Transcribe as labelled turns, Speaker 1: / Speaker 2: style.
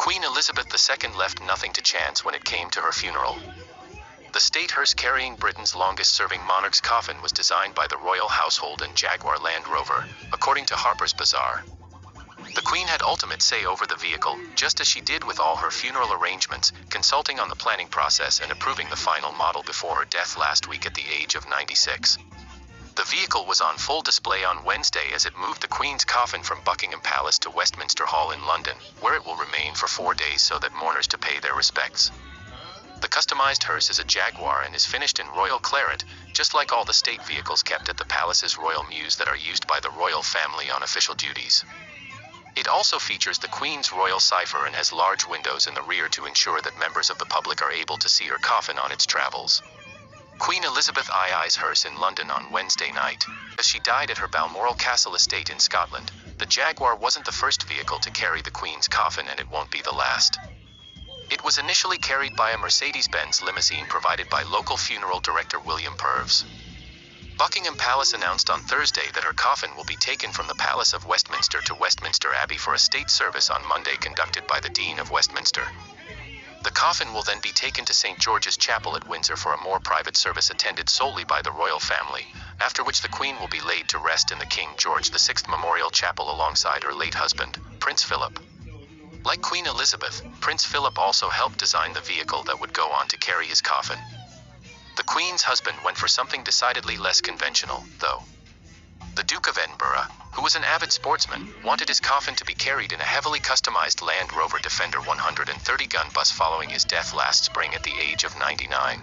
Speaker 1: Queen Elizabeth II left nothing to chance when it came to her funeral. The state hearse carrying Britain's longest-serving monarch's coffin was designed by the royal household and Jaguar Land Rover, according to Harper's Bazaar. The Queen had ultimate say over the vehicle, just as she did with all her funeral arrangements, consulting on the planning process and approving the final model before her death last week at the age of 96. The vehicle was on full display on Wednesday as it moved the Queen's coffin from Buckingham Palace to Westminster Hall in London, where it will remain for 4 days so that mourners to pay their respects. The customized hearse is a Jaguar and is finished in royal claret, just like all the state vehicles kept at the palace's royal mews that are used by the royal family on official duties. It also features the Queen's royal cipher and has large windows in the rear to ensure that members of the public are able to see her coffin on its travels. Queen Elizabeth II's hearse in London on Wednesday night. As she died at her Balmoral Castle estate in Scotland, the Jaguar wasn't the first vehicle to carry the Queen's coffin, and it won't be the last. It was initially carried by a Mercedes-Benz limousine provided by local funeral director William Purves. Buckingham Palace announced on Thursday that her coffin will be taken from the Palace of Westminster to Westminster Abbey for a state service on Monday conducted by the Dean of Westminster. The coffin will then be taken to St. George's Chapel at Windsor for a more private service attended solely by the royal family, after which the Queen will be laid to rest in the King George VI Memorial Chapel alongside her late husband, Prince Philip. Like Queen Elizabeth, Prince Philip also helped design the vehicle that would go on to carry his coffin. The Queen's husband went for something decidedly less conventional, though. The Duke of Edinburgh, who was an avid sportsman, wanted his coffin to be carried in a heavily customized Land Rover Defender 130-gun bus following his death last spring at the age of 99.